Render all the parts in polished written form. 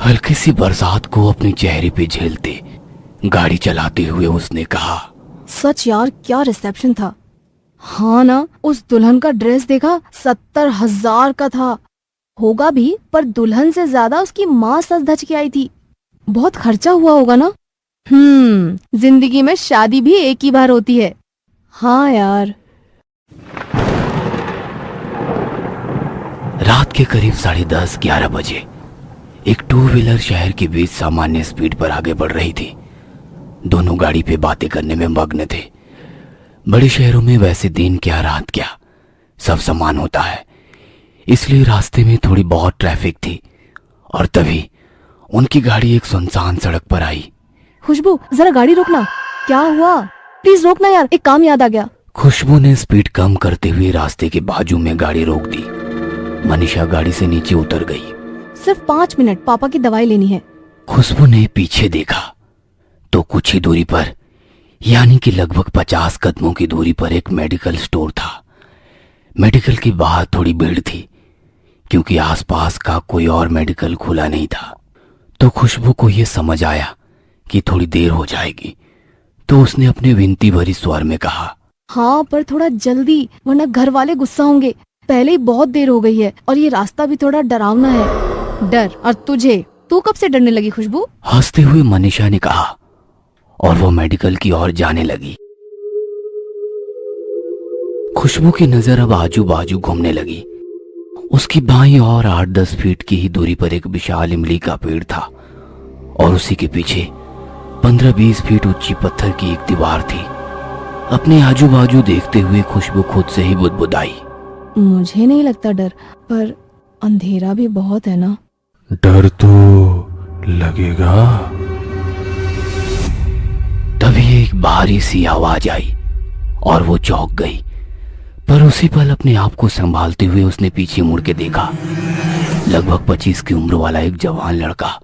हल्की सी बरसात को अपने चेहरे पे झेलते गाड़ी चलाते हुए उसने कहा, सच यार, क्या रिसेप्शन था। हाँ ना, उस दुल्हन का ड्रेस देखा, 70,000 का था। होगा भी, पर दुल्हन से ज्यादा उसकी माँ सज धज के आई थी। बहुत खर्चा हुआ होगा ना। जिंदगी में शादी भी एक ही बार होती है। हाँ यार। रात के करीब 10:30-11 बजे एक टू व्हीलर शहर के बीच सामान्य स्पीड पर आगे बढ़ रही थी। दोनों गाड़ी पे बातें करने में मग्न थे। बड़े शहरों में वैसे दिन क्या रात क्या सब समान होता है, इसलिए रास्ते में थोड़ी बहुत ट्रैफिक थी। और तभी उनकी गाड़ी एक सुनसान सड़क पर आई। खुशबू, जरा गाड़ी रोकना। क्या हुआ? प्लीज रोकना यार, एक काम याद आ गया। खुशबू ने स्पीड कम करते हुए रास्ते के बाजू में गाड़ी रोक दी। मनीषा गाड़ी से नीचे उतर गई। सिर्फ 5 मिनट, पापा की दवाई लेनी है। खुशबू ने पीछे देखा तो कुछ ही दूरी पर, यानी कि लगभग 50 कदमों की दूरी पर एक मेडिकल स्टोर था। मेडिकल के बाहर थोड़ी भीड़ थी, क्योंकि आसपास का कोई और मेडिकल खुला नहीं था। तो खुशबू को यह समझ आया कि थोड़ी देर हो जाएगी, तो उसने अपने विनती भरी स्वर में कहा, हाँ, पर थोड़ा जल्दी, वरना घर वाले गुस्सा होंगे। पहले ही बहुत देर हो गई है और ये रास्ता भी थोड़ा डरावना है। डर? और तुझे? तू कब से डरने लगी खुशबू? हंसते हुए मनीषा ने कहा, और वो मेडिकल की ओर जाने लगी। खुशबू की नजर अब आजू बाजू घूमने लगी। उसकी बाईं ओर 8-10 फीट की ही दूरी पर एक विशाल इमली का पेड़ था, और उसी के पीछे 15-20 फीट ऊंची पत्थर की एक दीवार थी। अपने आजू बाजू देखते हुए खुशबू खुद से ही बुदबुदाई, मुझे नहीं लगता डर, पर अंधेरा भी बहुत है ना। डर तो लगेगा। तभी एक भारी सी आवाज आई और वो चौंक गई। पर उसी पल अपने आप को संभालते हुए उसने पीछे मुड़ के देखा। लगभग 25 की उम्र वाला एक जवान लड़का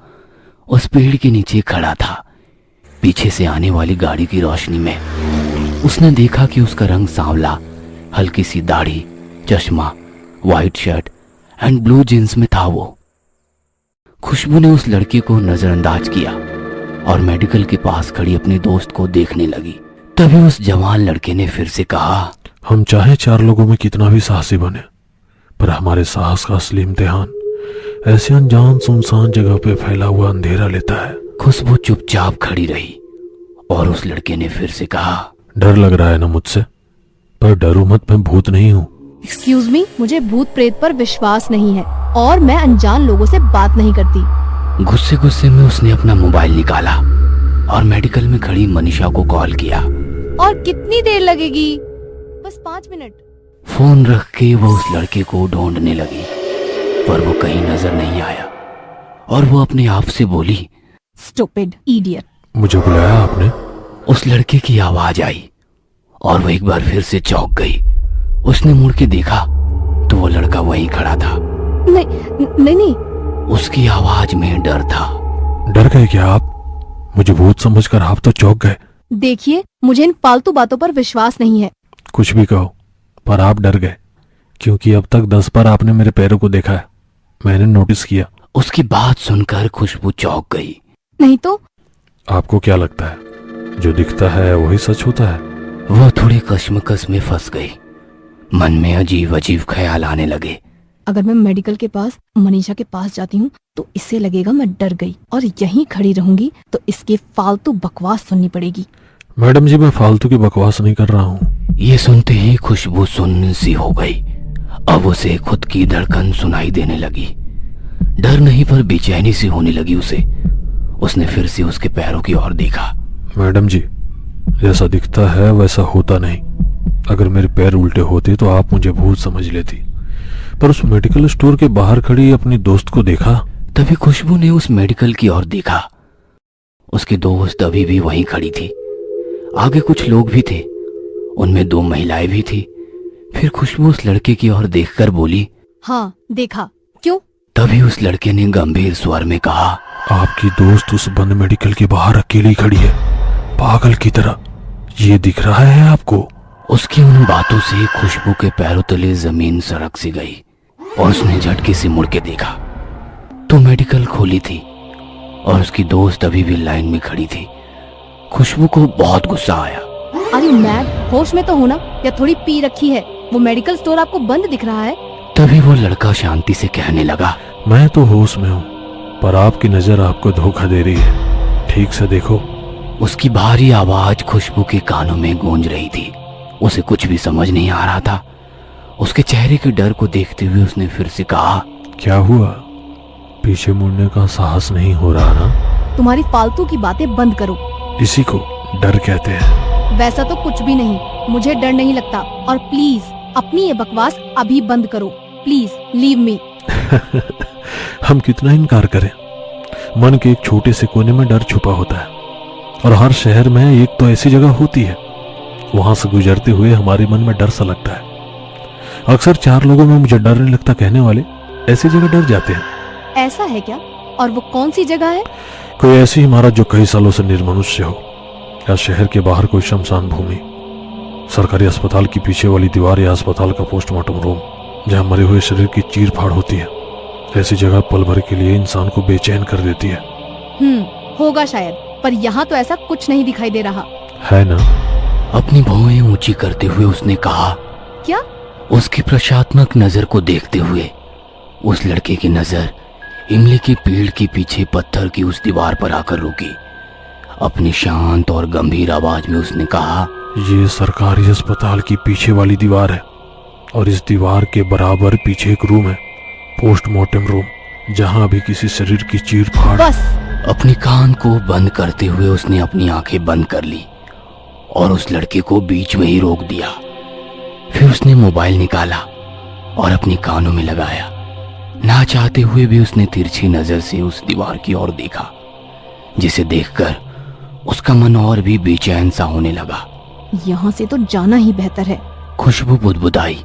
उस पेड़ के नीचे खड़ा था। पीछे से आने वाली गाड़ी की रोशनी में उसने देखा कि उसका रंग सांवला, हल्की सी दाढ़ी, चश्मा, white shirt and blue jeans में था वो। खुशबू ने उस लड़के को नजरअंदाज किया और मेडिकल के पास खड़ी अपने दोस्त को देखने लगी। तभी उस जवान लड़के ने फिर से कहा, हम चाहे 4 लोगों में कितना भी साहसी बने, पर हमारे साहस का असली इम्तिहान ऐसे अनजान सुनसान जगह पे फैला हुआ अंधेरा लेता है। खुशबू चुपचाप खड़ी रही और उस लड़के ने फिर से कहा, डर लग रहा है ना मुझसे, पर डरो मत, मैं भूत नहीं हूँ। एक्सक्यूज मी, मुझे भूत प्रेत पर विश्वास नहीं है और मैं अनजान लोगों से बात नहीं करती। गुस्से गुस्से में उसने अपना मोबाइल निकाला और मेडिकल में खड़ी मनीषा को कॉल किया। और कितनी देर लगेगी? बस 5 मिनट। फोन रख के वो उस लड़के को ढूंढने लगी, पर वो कहीं नजर नहीं आया और वो अपने आप से बोली, स्टूपिड इडियट। मुझे बुलाया आपने? उस लड़के की आवाज आई और वो एक बार फिर से चौंक गई। उसने मुड़ के देखा तो वो लड़का वहीं खड़ा था। नहीं। उसकी आवाज में डर था। डर गए क्या आप? मुझे भूत समझकर आप तो चौंक गए। देखिए, मुझे इन फालतू बातों पर विश्वास नहीं है। कुछ भी कहो, पर आप डर गए, क्योंकि अब तक 10 बार आपने मेरे पैरों को देखा है। मैंने नोटिस किया। उसकी बात सुनकर खुशबू चौंक गई। नहीं तो? आपको क्या लगता है, जो दिखता है वही सच होता है? वो थोड़ी कश्मकश में फंस गई। मन में अजीब अजीब ख्याल आने लगे। अगर मैं मेडिकल के पास मनीषा के पास जाती हूँ तो इससे लगेगा मैं डर गई, और यहीं खड़ी रहूंगी तो इसकी फालतू बकवास सुननी पड़ेगी। मैडम जी, मैं फालतू की बकवास नहीं कर रहा हूँ। ये सुनते ही खुशबू सुन्न सी हो गई। अब उसे खुद की धड़कन सुनाई देने लगी। डर नहीं, पर बेचैनी सी होने लगी उसे। उसने फिर से उसके पैरों की ओर देखा। मैडम जी, जैसा दिखता है वैसा होता नहीं। अगर मेरे पैर उल्टे होते तो आप मुझे भूत समझ लेती, पर उस मेडिकल स्टोर के बाहर खड़ी अपनी दोस्त को देखा। तभी खुशबू ने उस मेडिकल की ओर देखा। उसकी दोस्त अभी भी वहीं खड़ी थी। आगे कुछ लोग भी थे, उनमें 2 महिलाएं भी थी। फिर खुशबू उस लड़के की ओर देखकर बोली, हाँ देखा। क्यों? तभी उस लड़के ने गंभीर स्वर में कहा, आपकी दोस्त उस बंद मेडिकल के बाहर अकेली खड़ी है, पागल की तरह। ये दिख रहा है आपको? उसकी उन बातों से खुशबू के पैरों तले जमीन सड़क सी गई और उसने झटके से मुड़ के देखा तो मेडिकल खोली थी और उसकी दोस्त अभी भी लाइन में खड़ी थी। खुशबू को बहुत गुस्सा आया। अरे मैड, होश में तो हो ना, या थोड़ी पी रखी है? वो मेडिकल स्टोर आपको बंद दिख रहा है। तभी वो लड़का शांति से कहने लगा, मैं तो होश में हूँ, पर आपकी नजर आपको धोखा दे रही है, ठीक से देखो। उसकी भारी आवाज खुशबू के कानों में गूंज रही थी। उसे कुछ भी समझ नहीं आ रहा था। उसके चेहरे के डर को देखते हुए उसने फिर से कहा, क्या हुआ? पीछे मुड़ने का साहस नहीं हो रहा ना? तुम्हारी फालतू की बातें बंद करो। इसी को डर कहते हैं। वैसा तो कुछ भी नहीं, मुझे डर नहीं लगता। और प्लीज अपनी ये बकवास अभी बंद करो। Please leave me. हम कितना इनकार करें, मन के एक छोटे से कोने में डर छुपा होता है, और हर शहर में एक तो ऐसी जगह होती है। वहां से गुजरते हुए हमारे मन में डर सा लगता है। अक्सर 4 लोगों में मुझे डर नहीं लगता कहने वाले ऐसी जगह डर जाते हैं। ऐसा है क्या? और वो कौन सी जगह है? कोई ऐसी इमारत जो कई सालों से निर्मनुष्य हो, या शहर के बाहर कोई शमशान भूमि, सरकारी अस्पताल की पीछे वाली दीवार, या अस्पताल का पोस्टमार्टम रूम जहां मरे हुए शरीर की चीर फाड़ होती है। ऐसी जगह पल भर के लिए इंसान को बेचैन कर देती है। होगा शायद, पर यहाँ तो ऐसा कुछ नहीं दिखाई दे रहा है ना? अपनी भौहें ऊंची करते हुए उसने कहा। क्या? उसकी प्रशात्मक नजर को देखते हुए उस लड़के की नजर इमली के पेड़ के पीछे पत्थर की उस दीवार पर आकर रुकी। अपनी शांत और गंभीर आवाज में उसने कहा, ये सरकारी अस्पताल की पीछे वाली दीवार है, और इस दीवार के बराबर पीछे एक रूम है, पोस्टमार्टम रूम, जहां अभी किसी शरीर की चीर फाड़। बस। अपनी कान को बंद करते हुए उसने अपनी आंखें बंद कर ली और उस लड़के को बीच में ही रोक दिया। फिर उसने मोबाइल निकाला और अपने कानों में लगाया। ना चाहते हुए भी उसने तिरछी नजर से उस दीवार की ओर देखा, जिसे देखकर उसका मन और भी बेचैन सा होने लगा। यहाँ से तो जाना ही बेहतर है। खुशबू बुदबुदाई।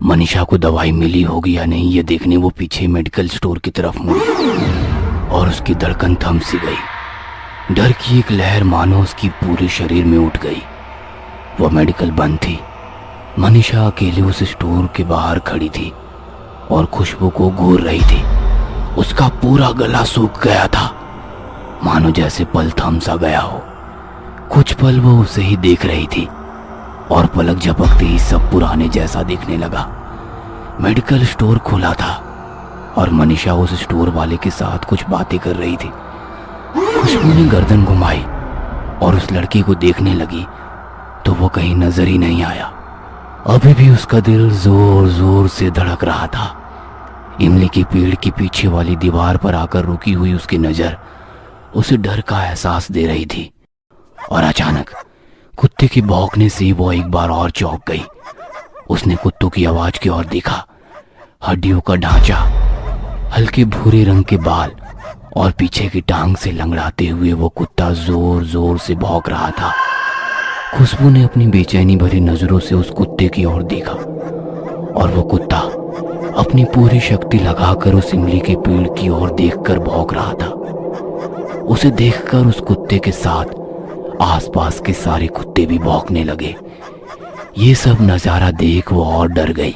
मनीषा को दवाई मिली होगी या नहीं ये देखने वो पीछे मेडिकल स्टोर की तरफ मुड़ी और उसकी धड़कन थम सी गई। डर की एक लहर मानो उसकी पूरे शरीर में उठ गई। वह मेडिकल बंद थी। मनीषा अकेले उस स्टोर के बाहर खड़ी थी और खुशबू को घूर रही थी। उसका पूरा गला सूख गया था, मानो जैसे पल थम सा गया हो। कुछ पल वो उसे ही देख रही थी और पलक झपकते ही सब पुराने जैसा दिखने लगा। मेडिकल स्टोर खुला था और मनीषा उस स्टोर वाले के साथ कुछ बातें कर रही थी। खुशबू ने गर्दन घुमाई और उस लड़के को देखने लगी तो वो कहीं नजर ही नहीं आया। अभी भी उसका दिल जोर जोर से धड़क रहा था। इमली के पेड़ के पीछे वाली दीवार पर आकर रुकी हुई उसकी नजर उसे डर का एहसास दे रही थी। और अचानक कुत्ते के भौंकने से वो एक बार और चौंक गई। उसने कुत्तों की आवाज की ओर देखा। हड्डियों का ढांचा, हल्के भूरे रंग के बाल और पीछे की टांग से लंगड़ाते हुए वो कुत्ता जोर जोर से भौंक रहा था। खुशबू ने अपनी बेचैनी भरी नजरों से उस कुत्ते की ओर देखा और वो कुत्ता अपनी पूरी शक्ति लगाकर उस इमली के पेड़ की ओर देखकर भौंक रहा था। उसे देखकर उस कुत्ते के साथ आसपास के सारे कुत्ते भी भौंकने लगे। ये सब नजारा देख वो और डर गई।